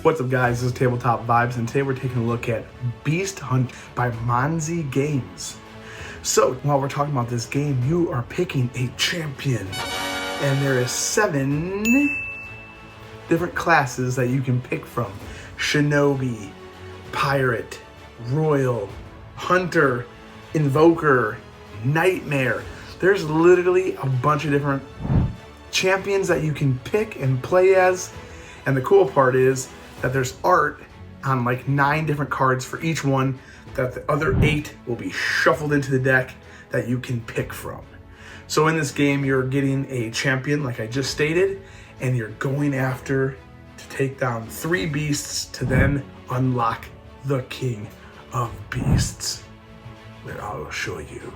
What's up guys, this is Tabletop Vibes, and today we're taking a look at Beast Hunt by Monzi Games. So, while we're talking about this game, you are picking a champion, and there is 7 different classes that you can pick from. Shinobi, Pirate, Royal, Hunter, Invoker, Nightmare. There's literally a bunch of different champions that you can pick and play as, and the cool part is that there's art on like 9 different cards for each one, that the other 8 will be shuffled into the deck that you can pick from. So in this game, you're getting a champion, like I just stated, and you're going after to take down 3 beasts to then unlock the King of Beasts. Where I'll show you.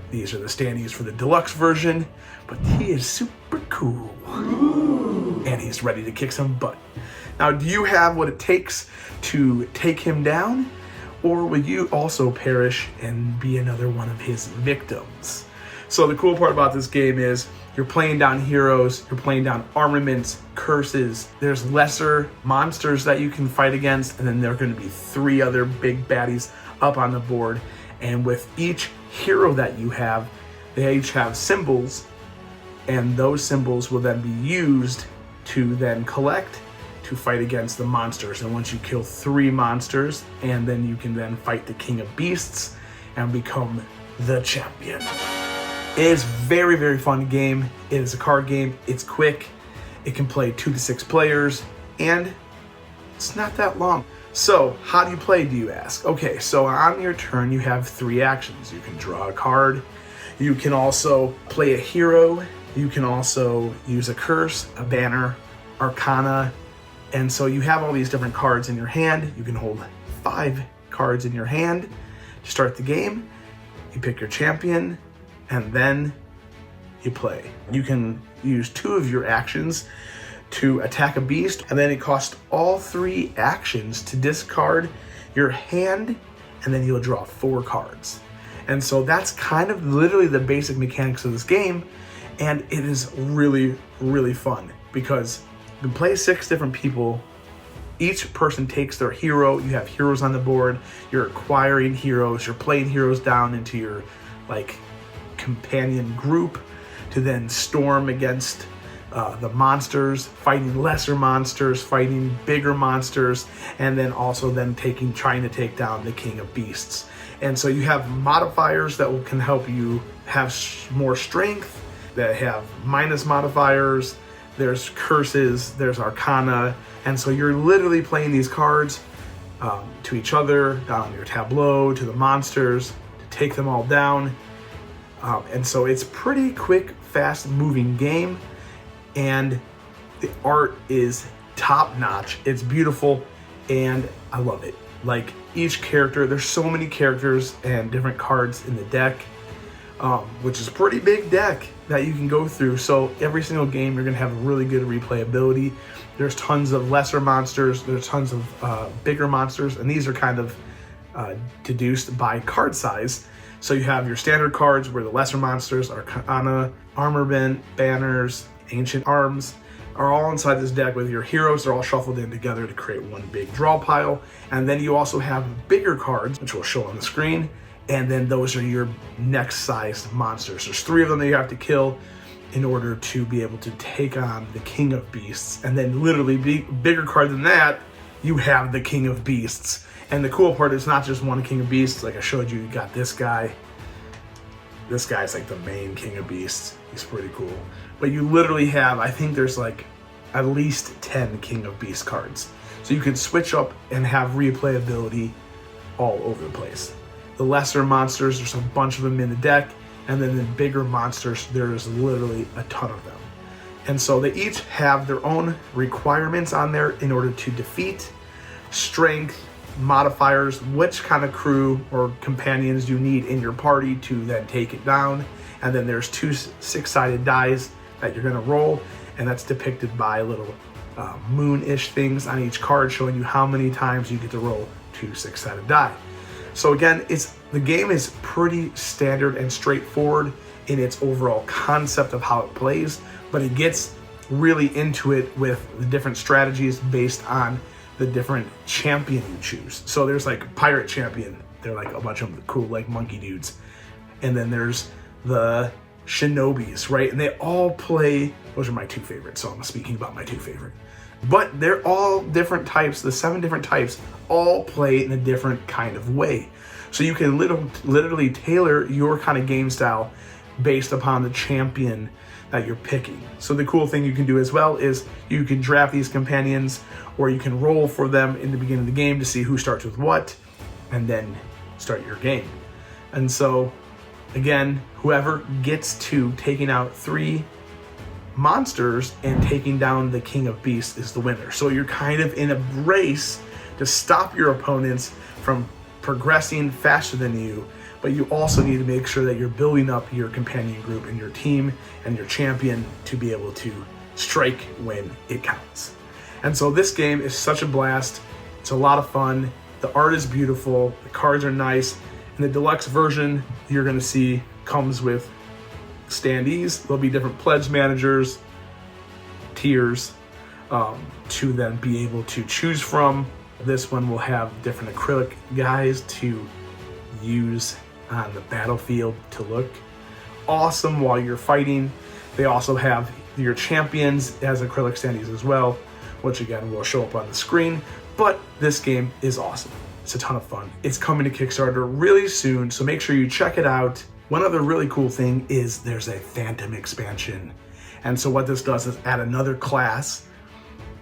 These are the standees for the deluxe version, but he is super cool. Ooh. And he's ready to kick some butt. Now, do you have what it takes to take him down? Or will you also perish and be another one of his victims? So the cool part about this game is you're playing down heroes, you're playing down armaments, curses. There's lesser monsters that you can fight against, and then there are going to be 3 other big baddies up on the board. And with each hero that you have, they each have symbols, and those symbols will then be used to then collect to fight against the monsters. And once you kill 3 monsters, and then you can then fight the King of Beasts and become the champion. It is very, very fun game. It is a card game. It's quick. It can play 2 to 6 players, and it's not that long. So, how do you play, do you ask? Okay, so on your turn, you have 3 actions. You can draw a card. You can also play a hero. You can also use a curse, a banner, Arcana. And so you have all these different cards in your hand. You can hold 5 cards in your hand to start the game. You pick your champion, and then you play. You can use 2 of your actions to attack a beast, and then it costs all 3 actions to discard your hand, and then you'll draw 4 cards. And so that's kind of literally the basic mechanics of this game, and it is really, really fun because you can play 6 different people. Each person takes their hero. You have heroes on the board. You're acquiring heroes. You're playing heroes down into your like companion group to then storm against the monsters, fighting lesser monsters, fighting bigger monsters, and then also then trying to take down the King of Beasts. And so you have modifiers that can help you have more strength, that have minus modifiers. There's curses, there's Arcana, and so you're literally playing these cards to each other, down your tableau, to the monsters, to take them all down. And so it's pretty quick, fast-moving game, and the art is top-notch. It's beautiful, and I love it. Like, each character, there's so many characters and different cards in the deck, which is a pretty big deck that you can go through. So every single game, you're going to have really good replayability. There's tons of lesser monsters. There's tons of bigger monsters, and these are kind of deduced by card size. So you have your standard cards where the lesser monsters, Arcana, Armament, Banners, Ancient Arms, are all inside this deck with your heroes. They're all shuffled in together to create one big draw pile. And then you also have bigger cards, which will show on the screen. And then those are your next sized monsters. There's 3 of them that you have to kill in order to be able to take on the King of Beasts. And then literally bigger card than that, you have the King of Beasts. And the cool part is not just one King of Beasts. Like I showed you, you got this guy. This guy's like the main King of Beasts. He's pretty cool. But you literally have, I think there's like at least 10 King of Beasts cards. So you can switch up and have replayability all over the place. The lesser monsters, there's a bunch of them in the deck. And then the bigger monsters, there's literally a ton of them. And so they each have their own requirements on there in order to defeat. Strength, modifiers, which kind of crew or companions you need in your party to then take it down. And then there's 2 6-sided dice that you're going to roll, and that's depicted by little moon-ish things on each card showing you how many times you get to roll 2 6-sided die. So again, the game is pretty standard and straightforward in its overall concept of how it plays, but it gets really into it with the different strategies based on the different champion you choose. So there's like Pirate Champion. They're like a bunch of cool like monkey dudes. And then there's the Shinobis, right? And they all play, those are my two favorites, so I'm speaking about my two favorite. But they're all different types, the 7 different types all play in a different kind of way. So you can literally tailor your kind of game style based upon the champion that you're picking. So the cool thing you can do as well is you can draft these companions, or you can roll for them in the beginning of the game to see who starts with what, and then start your game. And so again, whoever gets to taking out 3 monsters and taking down the King of Beasts is the winner. So you're kind of in a race to stop your opponents from progressing faster than you, but you also need to make sure that you're building up your companion group and your team and your champion to be able to strike when it counts. And so this game is such a blast. It's a lot of fun. The art is beautiful. The cards are nice. And the deluxe version you're going to see comes with standees. There'll be different pledge managers, tiers, to then be able to choose from. This one will have different acrylic guys to use on the battlefield to look awesome while you're fighting. They also have your champions as acrylic standees as well, which again will show up on the screen. But this game is awesome. It's a ton of fun. It's coming to Kickstarter really soon, so make sure you check it out. One other really cool thing is there's a Phantom expansion. And so what this does is add another class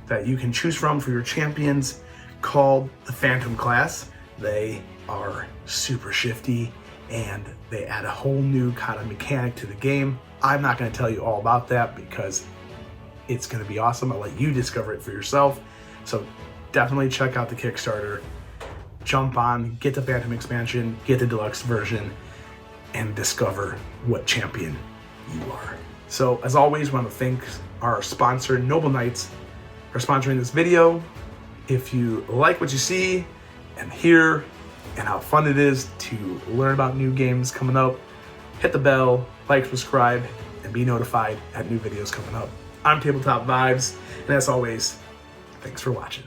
that you can choose from for your champions called the Phantom class. They are super shifty and they add a whole new kind of mechanic to the game. I'm not going to tell you all about that because it's going to be awesome. I'll let you discover it for yourself. So definitely check out the Kickstarter. Jump on, get the Phantom expansion, get the deluxe version, and discover what champion you are. So as always, we want to thank our sponsor, Noble Knights, for sponsoring this video. If you like what you see and hear and how fun it is to learn about new games coming up, hit the bell, like, subscribe, and be notified at new videos coming up. I'm TabletopVibes, and as always, thanks for watching.